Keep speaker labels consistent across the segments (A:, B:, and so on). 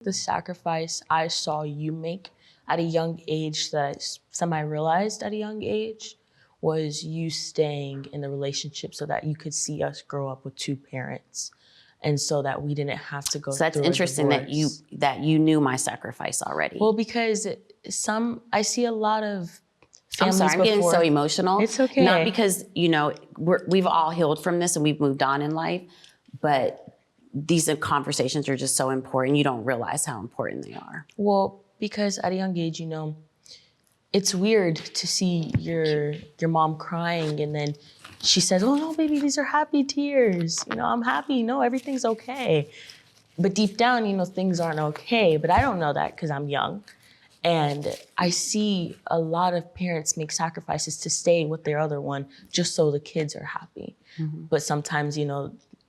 A: The sacrifice I saw you make at a young age that I semi-realized at a young age was you staying in the relationship so that you could see us grow up with two parents. And so that we didn't have to go through a divorce.
B: So that's interesting that you knew my sacrifice already.
A: Well, because I see a lot of families
B: I'm sorry, I'm getting so emotional.
A: It's okay.
B: Not because, we've all healed from this and we've moved on in life, but these conversations are just so important. You don't realize how important they are.
A: Well, because at a young age, it's weird to see your mom crying and then she says, oh no, baby, these are happy tears. I'm happy. No, everything's okay. But deep down, things aren't okay. But I don't know that because I'm young. And I see a lot of parents make sacrifices to stay with their other one just so the kids are happy. Mm-hmm. But sometimes,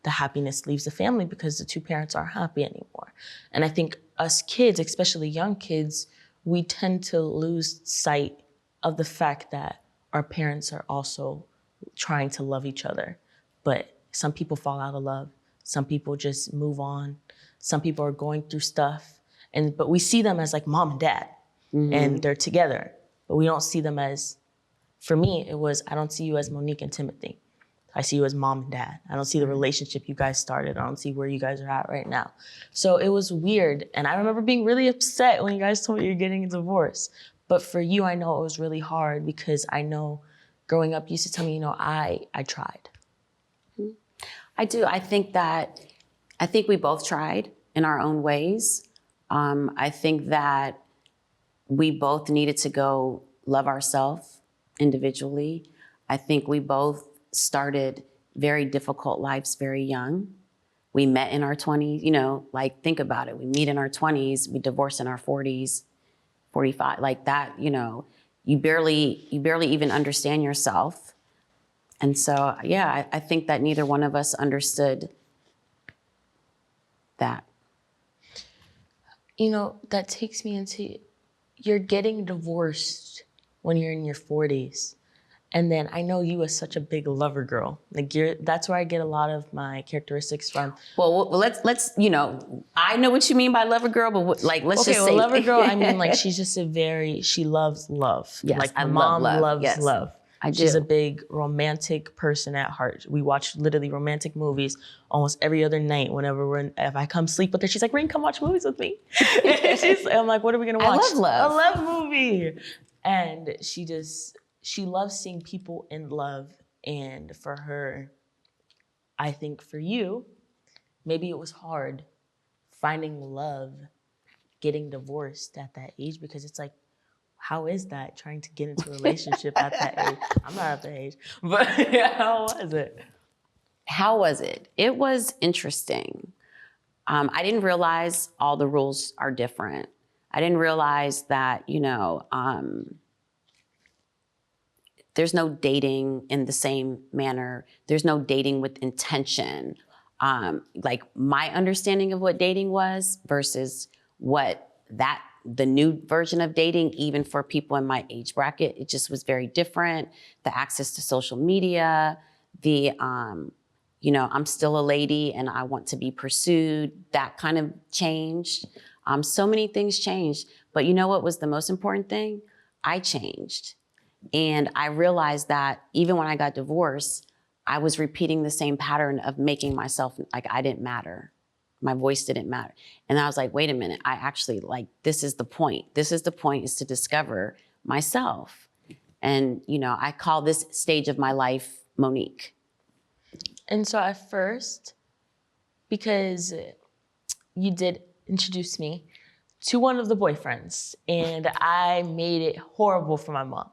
A: the happiness leaves the family because the two parents aren't happy anymore. And I think us kids, especially young kids, we tend to lose sight of the fact that our parents are also trying to love each other. But some people fall out of love. Some people just move on. Some people are going through stuff. But we see them as like mom and dad, mm-hmm. and they're together. But we don't see them as, for me, I don't see you as Monique and Timothy. I see you as mom and dad. I don't see the relationship you guys started. I don't see where you guys are at right now. So it was weird. And I remember being really upset when you guys told me you're getting a divorce. But for you, I know it was really hard because I know growing up, you used to tell me, I tried.
B: I do. I think we both tried in our own ways. I think that we both needed to go love ourselves individually. I think we both started very difficult lives very young. We met in our 20s, think about it. We meet in our 20s, we divorce in our 40s, 45, like that, you barely even understand yourself. And so, yeah, I think that neither one of us understood that.
A: That takes me into, you're getting divorced when you're in your 40s. And then I know you as such a big lover girl. That's where I get a lot of my characteristics from.
B: Well, let's I know what you mean by lover girl, but let's just say.
A: Lover girl, I mean she's just she loves love.
B: Yes,
A: my mom loves
B: yes,
A: love.
B: I do.
A: She's a big romantic person at heart. We watch literally romantic movies almost every other night. If I come sleep with her, she's like, Rain, come watch movies with me. I'm like, what are we gonna watch?
B: I love love.
A: A love movie. And she loves seeing people in love. And for her, I think for you, maybe it was hard finding love, getting divorced at that age, because it's like, how is that trying to get into a relationship at that age? I'm not at that age, but how was it?
B: How was it? It was interesting. I didn't realize all the rules are different. I didn't realize that, there's no dating in the same manner. There's no dating with intention. My understanding of what dating was versus the new version of dating, even for people in my age bracket, it just was very different. The access to social media, I'm still a lady and I want to be pursued, that kind of changed. So many things changed. But you know what was the most important thing? I changed. And I realized that even when I got divorced, I was repeating the same pattern of making myself like I didn't matter. My voice didn't matter. And I was like, wait a minute, I actually this is the point. This is the point, is to discover myself. And, I call this stage of my life Monique.
A: And so at first, because you did introduce me to one of the boyfriends, and I made it horrible for my mom.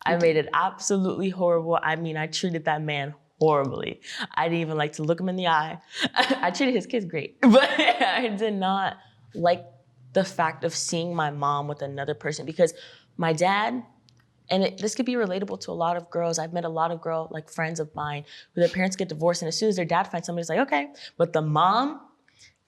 A: I made it absolutely horrible. I mean, I treated that man horribly. I didn't even like to look him in the eye. I treated his kids great, but I did not like the fact of seeing my mom with another person, because my dad, and this could be relatable to a lot of girls. I've met a lot of friends of mine who their parents get divorced, and as soon as their dad finds somebody, it's like, okay. But the mom,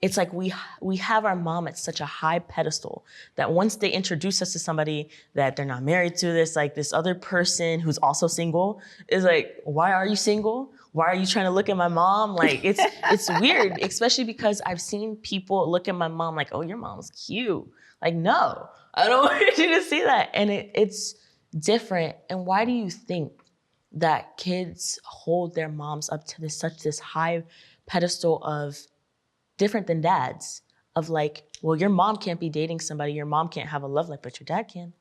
A: it's like we have our mom at such a high pedestal that once they introduce us to somebody that they're not married to, this other person who's also single is like, why are you single? why are you trying to look at my mom? Like, it's weird, especially because I've seen people look at my mom like, oh, your mom's cute. Like, no, I don't want you to see that. And it's different. And why do you think that kids hold their moms up to this high pedestal of different than dads? Of like, well, your mom can't be dating somebody, your mom can't have a love life, but your dad can.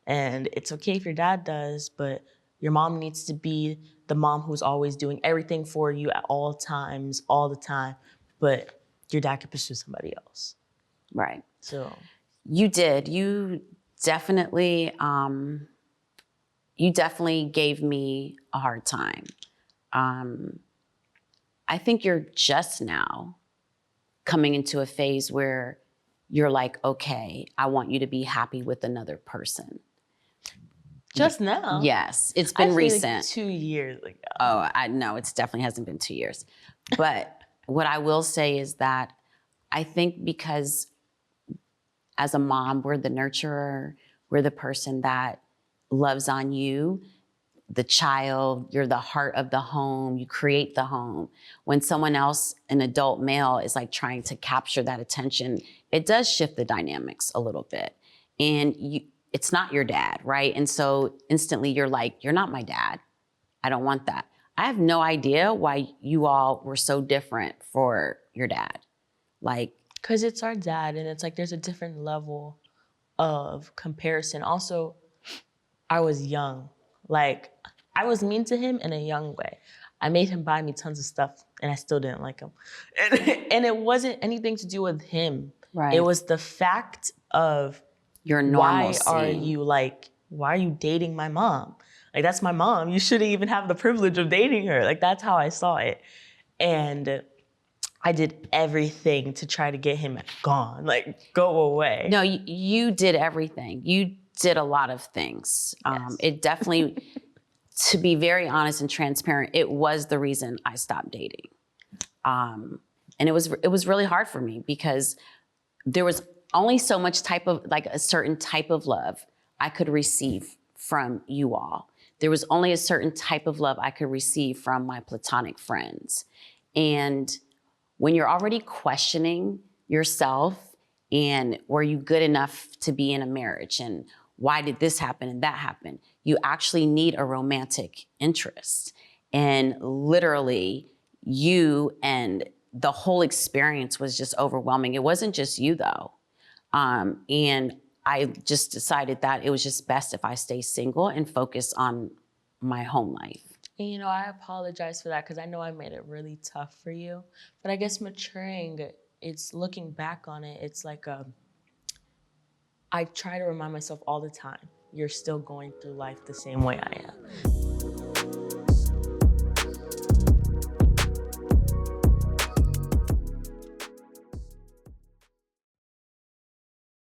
A: And it's okay if your dad does, but your mom needs to be the mom who's always doing everything for you at all times, all the time. But your dad could pursue somebody else.
B: Right.
A: So
B: you did. You definitely gave me a hard time. I think you're just now coming into a phase where you're like, okay, I want you to be happy with another person.
A: just now?
B: Yes, it's been recent.
A: Like 2 years ago.
B: Oh, I know, it definitely hasn't been 2 years. But what I will say is that I think because as a mom, we're the nurturer, we're the person that loves on you, the child, you're the heart of the home, you create the home. When someone else, an adult male, is like trying to capture that attention, it does shift the dynamics a little bit. And it's not your dad, right? And so instantly you're like, you're not my dad. I don't want that. I have no idea why you all were so different for your dad. Like,
A: because it's our dad, and it's like there's a different level of comparison. Also, I was young. Like, I was mean to him in a young way. I made him buy me tons of stuff, and I still didn't like him. And it wasn't anything to do with him.
B: right.
A: It was the fact of
B: your normalcy.
A: Why are you dating my mom? Like, that's my mom. You shouldn't even have the privilege of dating her. Like, that's how I saw it. And I did everything to try to get him gone, like, go away.
B: No, you did everything. You did a lot of things.
A: Yes.
B: It definitely, to be very honest and transparent, it was the reason I stopped dating. And it was really hard for me because there was only so much a certain type of love I could receive from you all. There was only a certain type of love I could receive from my platonic friends. And when you're already questioning yourself and were you good enough to be in a marriage and why did this happen and that happen, you actually need a romantic interest. And literally you and the whole experience was just overwhelming. It wasn't just you though. And I just decided that it was just best if I stay single and focus on my home life.
A: And, I apologize for that because I know I made it really tough for you. But I guess maturing, it's looking back on it, it's like I try to remind myself all the time, you're still going through life the same way I am.